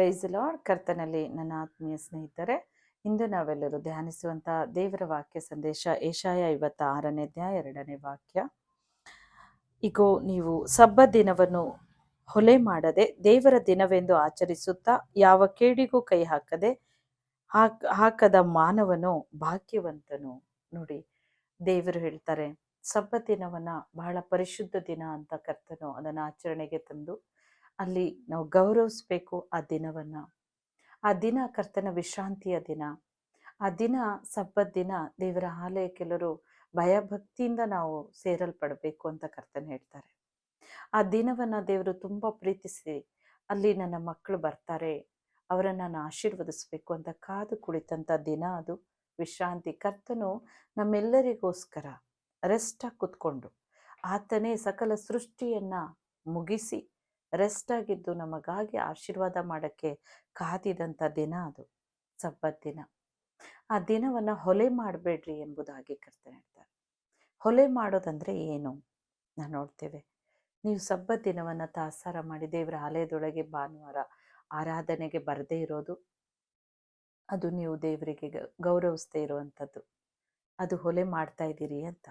Price lord. ಕರ್ತನಲ್ಲಿ ನನ್ನ ಆತ್ಮೀಯ ಸ್ನೇಹಿತರೆ, ಇಂದು ನಾವೆಲ್ಲರೂ ಧ್ಯಾನಿಸುವಂಥ ದೇವರ ವಾಕ್ಯ ಸಂದೇಶ ಏಷಾಯ 56ನೇ ಅಧ್ಯಾಯ 2ನೇ ವಾಕ್ಯ. ಇಗೋ, ನೀವು ಸಬ್ಬತ್ ದಿನವನ್ನು ಹೊಲೆ ಮಾಡದೆ ದೇವರ ದಿನವೆಂದು ಆಚರಿಸುತ್ತಾ ಯಾವ ಕೇಡಿಗೂ ಕೈ ಹಾಕದ ಮಾನವನು ಭಾಗ್ಯವಂತನು. ನೋಡಿ, ದೇವರು ಹೇಳ್ತಾರೆ ಸಬ್ಬತ್ ದಿನವನ್ನ ಬಹಳ ಪರಿಶುದ್ಧ ದಿನ ಅಂತ ಕರ್ತನು ಅದನ್ನು ಆಚರಣೆಗೆ ತಂದು ಅಲ್ಲಿ ನಾವು ಗೌರವಿಸ್ಬೇಕು. ಆ ದಿನವನ್ನ, ಆ ದಿನ ಕರ್ತನ ವಿಶ್ರಾಂತಿಯ ದಿನ, ಆ ದಿನ ಸಬ್ಬತ್ ದಿನ ದೇವರ ಆಲಯಕ್ಕೆಲ್ಲರೂ ಭಯಭಕ್ತಿಯಿಂದ ನಾವು ಸೇರಲ್ಪಡಬೇಕು ಅಂತ ಕರ್ತನ ಹೇಳ್ತಾರೆ. ಆ ದಿನವನ್ನ ದೇವರು ತುಂಬಾ ಪ್ರೀತಿಸಿ ಅಲ್ಲಿ ನನ್ನ ಮಕ್ಕಳು ಬರ್ತಾರೆ, ಅವರನ್ನು ನಾನು ಆಶೀರ್ವದಿಸ್ಬೇಕು ಅಂತ ಕಾದು ಕುಳಿತಂಥ ದಿನ ಅದು ವಿಶ್ರಾಂತಿ. ಕರ್ತನು ನಮ್ಮೆಲ್ಲರಿಗೋಸ್ಕರ ರೆಸ್ಟಾಗಿ ಕೂತ್ಕೊಂಡು ಆತನೇ ಸಕಲ ಸೃಷ್ಟಿಯನ್ನ ಮುಗಿಸಿ ರೆಸ್ಟಾಗಿದ್ದು ನಮಗಾಗಿ ಆಶೀರ್ವಾದ ಮಾಡೋಕ್ಕೆ ಕಾದಿದಂಥ ದಿನ ಅದು ಸಬ್ಬತ್ ದಿನ. ಆ ದಿನವನ್ನು ಹೊಲೆ ಮಾಡಬೇಡ್ರಿ ಎಂಬುದಾಗಿ ಕರ್ತನೆ ಹೇಳ್ತಾರೆ. ಹೊಲೆ ಮಾಡೋದಂದ್ರೆ ಏನು ನಾವು ನೋಡ್ತೇವೆ. ನೀವು ಸಬ್ಬತ್ ದಿನವನ್ನು ತಾತ್ಸಾರ ಮಾಡಿ ದೇವರ ಆಲಯದೊಳಗೆ ಭಾನುವಾರ ಆರಾಧನೆಗೆ ಬರದೇ ಇರೋದು, ಅದು ನೀವು ದೇವರಿಗೆ ಗೌರವಿಸದೇ ಇರುವಂಥದ್ದು, ಅದು ಹೊಲೆ ಮಾಡ್ತಾ ಇದ್ದೀರಿ ಅಂತ.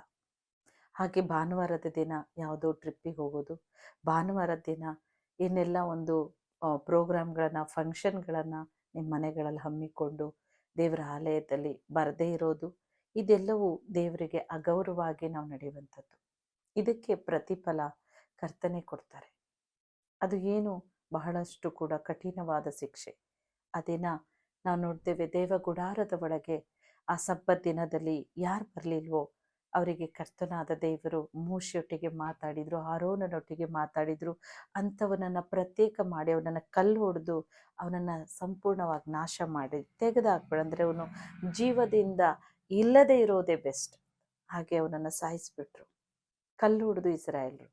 ಹಾಗೆ ಭಾನುವಾರದ ದಿನ ಯಾವುದೋ ಟ್ರಿಪ್ಪಿಗೆ ಹೋಗೋದು, ಭಾನುವಾರದ ದಿನ ಏನೆಲ್ಲ ಒಂದು ಪ್ರೋಗ್ರಾಮ್ಗಳನ್ನು ಫಂಕ್ಷನ್ಗಳನ್ನು ನಿಮ್ಮ ಮನೆಗಳಲ್ಲಿ ಹಮ್ಮಿಕೊಂಡು ದೇವರ ಆಲಯದಲ್ಲಿ ಬರದೇ ಇರೋದು, ಇದೆಲ್ಲವೂ ದೇವರಿಗೆ ಅಗೌರವವಾಗಿ ನಾವು ನಡೆಯುವಂಥದ್ದು. ಇದಕ್ಕೆ ಪ್ರತಿಫಲ ಕರ್ತನೆ ಕೊಡ್ತಾರೆ. ಅದು ಏನು, ಬಹಳಷ್ಟು ಕೂಡ ಕಠಿಣವಾದ ಶಿಕ್ಷೆ. ಆ ದಿನ ನಾವು ನೋಡ್ತೇವೆ, ದೇವ ಗುಡಾರದ ಒಳಗೆ ಆ ಸಬ್ಬತ್ ದಿನದಲ್ಲಿ ಯಾರು ಬರಲಿಲ್ವೋ ಅವರಿಗೆ ಕರ್ತನಾದ ದೇವರು ಮೋಶೆಯೊಟ್ಟಿಗೆ ಮಾತಾಡಿದ್ರು, ಆರೋನನೊಟ್ಟಿಗೆ ಮಾತಾಡಿದ್ರು. ಅಂಥವನನ್ನು ಪ್ರತ್ಯೇಕ ಮಾಡಿ ಅವನನ್ನು ಕಲ್ಲು ಹೊಡೆದು ಅವನನ್ನು ಸಂಪೂರ್ಣವಾಗಿ ನಾಶ ಮಾಡಿ ತೆಗೆದುಹಾಕ್ಬೇಡ, ಅಂದರೆ ಅವನು ಜೀವದಿಂದ ಇಲ್ಲದೆ ಇರೋದೇ ಬೆಸ್ಟ್. ಹಾಗೆ ಅವನನ್ನು ಸಾಯಿಸಿಬಿಟ್ರು, ಕಲ್ಲು ಹೊಡೆದು ಇಸ್ರಾಯೇಲ್ರು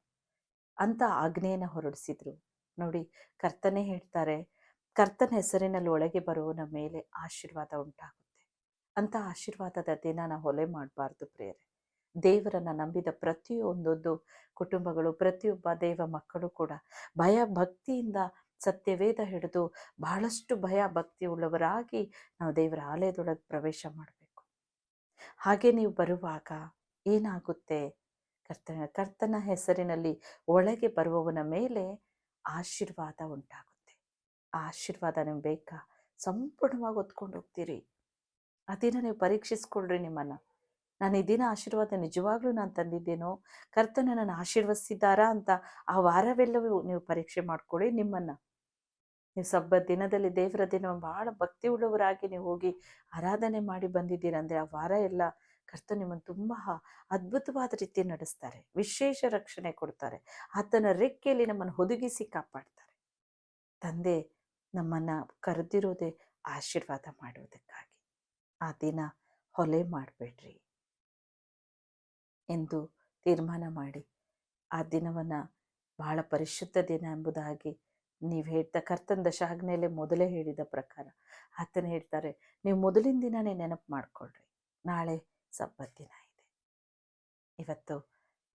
ಅಂತ ಆಜ್ಞೆಯನ್ನು ಹೊರಡಿಸಿದ್ರು. ನೋಡಿ, ಕರ್ತನೇ ಹೇಳ್ತಾರೆ, ಕರ್ತನ ಹೆಸರಿನಲ್ಲಿ ಒಳಗೆ ಬರುವವನ ಮೇಲೆ ಆಶೀರ್ವಾದ ಉಂಟಾಗುತ್ತೆ. ಅಂತ ಆಶೀರ್ವಾದದ ದಿನ ನಾವು ಹೊಲೆ ಮಾಡಬಾರ್ದು ಪ್ರಿಯರೇ. ದೇವರನ್ನು ನಂಬಿದ ಪ್ರತಿಯೊಂದೊಂದು ಕುಟುಂಬಗಳು, ಪ್ರತಿಯೊಬ್ಬ ದೇವ ಮಕ್ಕಳು ಕೂಡ ಭಯ ಭಕ್ತಿಯಿಂದ ಸತ್ಯವೇದ ಹಿಡಿದು ಬಹಳಷ್ಟು ಭಯ ಭಕ್ತಿ ಉಳ್ಳವರಾಗಿ ನಾವು ದೇವರ ಆಲಯದೊಳಗೆ ಪ್ರವೇಶ ಮಾಡಬೇಕು. ಹಾಗೆ ನೀವು ಬರುವಾಗ ಏನಾಗುತ್ತೆ, ಕರ್ತನ ಹೆಸರಿನಲ್ಲಿ ಒಳಗೆ ಬರುವವನ ಮೇಲೆ ಆಶೀರ್ವಾದ ಉಂಟಾಗುತ್ತೆ. ಆ ಆಶೀರ್ವಾದ ನಿಮ್ಗೆ ಬೇಕಾ, ಸಂಪೂರ್ಣವಾಗಿ ಹೊತ್ಕೊಂಡು ಹೋಗ್ತೀರಿ. ಆ ದಿನ ನೀವು ಪರೀಕ್ಷಿಸ್ಕೊಳ್ರಿ ನಿಮ್ಮನ್ನು. ನಾನು ಈ ದಿನ ಆಶೀರ್ವಾದ ನಿಜವಾಗ್ಲೂ ನಾನು ತಂದಿದ್ದೇನೋ, ಕರ್ತನ ನನ್ನ ಆಶೀರ್ವದಿಸಿದ್ದಾರಾ ಅಂತ ಆ ವಾರವೆಲ್ಲವೂ ನೀವು ಪರೀಕ್ಷೆ ಮಾಡ್ಕೊಳ್ಳಿ ನಿಮ್ಮನ್ನು. ನೀವು ಸಬ್ಬತ್ ದಿನದಲ್ಲಿ ದೇವರ ದಿನ ಬಹಳ ಭಕ್ತಿ ಉಳ್ಳವರಾಗಿ ನೀವು ಹೋಗಿ ಆರಾಧನೆ ಮಾಡಿ ಬಂದಿದ್ದೀರಂದರೆ ಆ ವಾರ ಎಲ್ಲ ಕರ್ತ ನಿಮ್ಮನ್ನು ತುಂಬ ಅದ್ಭುತವಾದ ರೀತಿ ನಡೆಸ್ತಾರೆ, ವಿಶೇಷ ರಕ್ಷಣೆ ಕೊಡ್ತಾರೆ. ಆತನ ರೆಕ್ಕೆಯಲ್ಲಿ ನಮ್ಮನ್ನು ಹುದುಗಿಸಿ ಕಾಪಾಡ್ತಾರೆ. ತಂದೆ ನಮ್ಮನ್ನು ಕರೆದಿರೋದೇ ಆಶೀರ್ವಾದ ಮಾಡುವುದಕ್ಕಾಗಿ. ಆ ದಿನ ಹೊಲೆ ಮಾಡಬೇಡ್ರಿ ಎಂದು ತೀರ್ಮಾನ ಮಾಡಿ ಆ ದಿನವನ್ನು ಬಹಳ ಪರಿಶುದ್ಧ ದಿನ ಎಂಬುದಾಗಿ ನೀವು ಹೇಳ್ತಾ, ಕರ್ತನ ದಶಾಜ್ಞೆಯಲ್ಲೇ ಮೊದಲೇ ಹೇಳಿದ ಪ್ರಕಾರ ಆತನ ಹೇಳ್ತಾರೆ, ನೀವು ಮೊದಲಿನ ದಿನನೇ ನೆನಪು ಮಾಡಿಕೊಳ್ಳ್ರಿ, ನಾಳೆ ಸಬ್ಬತ್ ದಿನ ಇದೆ. ಇವತ್ತು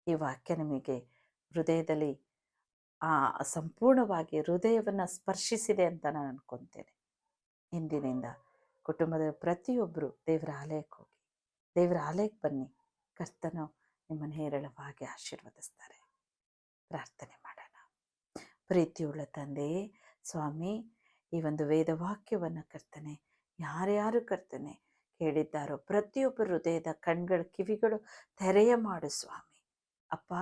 ಈ ವಾಕ್ಯ ನಿಮಗೆ ಹೃದಯದಲ್ಲಿ ಸಂಪೂರ್ಣವಾಗಿ ಹೃದಯವನ್ನು ಸ್ಪರ್ಶಿಸಿದೆ ಅಂತ ನಾನು ಅನ್ಕೊತೇನೆ. ಇಂದಿನಿಂದ ಕುಟುಂಬದ ಪ್ರತಿಯೊಬ್ಬರು ದೇವರ ಆಲಯಕ್ಕೆ ಹೋಗಿ, ದೇವರ ಆಲಯಕ್ಕೆ ಬನ್ನಿ, ಕರ್ತನು ನಿಮ್ಮನ್ನು ಹೇರಳವಾಗಿ ಆಶೀರ್ವದಿಸ್ತಾರೆ. ಪ್ರಾರ್ಥನೆ ಮಾಡೋಣ. ಪ್ರೀತಿಯುಳ್ಳ ತಂದೆಯೇ, ಸ್ವಾಮಿ, ಈ ಒಂದು ವೇದವಾಕ್ಯವನ್ನು ಕರ್ತನೆ ಯಾರ್ಯಾರು ಕರ್ತನೆ ಕೇಳಿದ್ದಾರೋ ಪ್ರತಿಯೊಬ್ಬರ ಹೃದಯದ ಕಣ್ಗಳು ಕಿವಿಗಳು ತೆರೆಯ ಮಾಡು ಸ್ವಾಮಿ. ಅಪ್ಪ,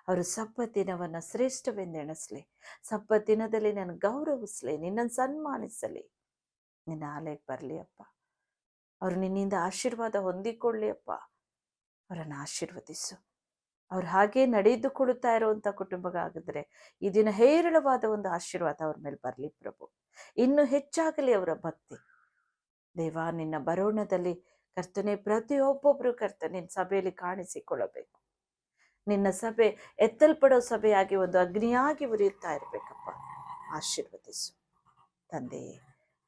ಅವರು ಸಬ್ಬತ್ ದಿನವನ್ನು ಶ್ರೇಷ್ಠವೆಂದೆಣಿಸಲಿ, ಸಬ್ಬತ್ ದಿನದಲ್ಲಿ ನಾನು ಗೌರವಿಸಲಿ, ನಿನ್ನನ್ನು ಸನ್ಮಾನಿಸಲಿ, ನಿನ್ನ ಆಲಯಕ್ಕೆ ಬರಲಿ ಅಪ್ಪ. ಅವರು ನಿನ್ನಿಂದ ಆಶೀರ್ವಾದ ಹೊಂದಿಕೊಳ್ಳಿ ಅಪ್ಪ. ಅವರನ್ನು ಆಶೀರ್ವದಿಸು. ಅವ್ರು ಹಾಗೇ ನಡೆದುಕೊಳ್ಳುತ್ತಾ ಇರುವಂಥ ಕುಟುಂಬಗಾಗಿದ್ರೆ ಈ ದಿನ ಹೇರಳವಾದ ಒಂದು ಆಶೀರ್ವಾದ ಅವ್ರ ಮೇಲೆ ಬರಲಿ ಪ್ರಭು. ಇನ್ನೂ ಹೆಚ್ಚಾಗಲಿ ಅವರ ಭಕ್ತಿ. ದೇವ, ನಿನ್ನ ಬರೋಣದಲ್ಲಿ ಕರ್ತನೆ ಪ್ರತಿಯೊಬ್ಬೊಬ್ಬರು ಕರ್ತನೆ ನಿನ್ನ ಸಭೆಯಲ್ಲಿ ಕಾಣಿಸಿಕೊಳ್ಳಬೇಕು. ನಿನ್ನ ಸಭೆ ಎತ್ತಲ್ಪಡೋ ಸಭೆಯಾಗಿ ಒಂದು ಅಗ್ನಿಯಾಗಿ ಉರಿಯುತ್ತಾ ಇರಬೇಕಪ್ಪ. ಆಶೀರ್ವದಿಸು ತಂದೆಯೇ.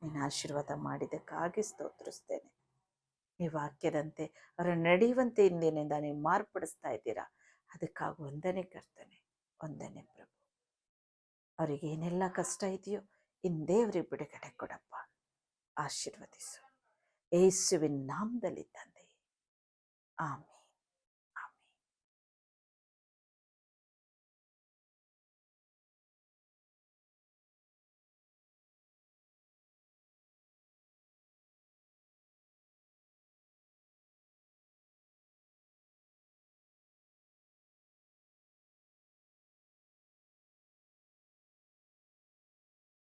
ನಿನ್ನ ಆಶೀರ್ವಾದ ಮಾಡಿದ್ದಕ್ಕಾಗಿ ಸ್ತೋತ್ರಿಸ್ತೇನೆ. ಈ ವಾಕ್ಯದಂತೆ ಅವರ ನಡೆಯುವಂತೆ ಇಂದಿನಿಂದ ನೀವು ಮಾರ್ಪಡಿಸ್ತಾ ಇದ್ದೀರಾ, ಅದಕ್ಕಾಗಿ ವಂದನೆ ಕರ್ತನೆ, ವಂದನೆ ಪ್ರಭು. ಅವರಿಗೆ ಏನೆಲ್ಲ ಕಷ್ಟ ಇದೆಯೋ ಇನ್ನು ದೇವರಿಗೆ ಬಿಡುಗಡೆ ಕೊಡಪ್ಪ, ಆಶೀರ್ವದಿಸು. ಯೇಸುವಿನ ನಾಮದಲ್ಲಿ ತಂದೆ, ಆಮೆನ್.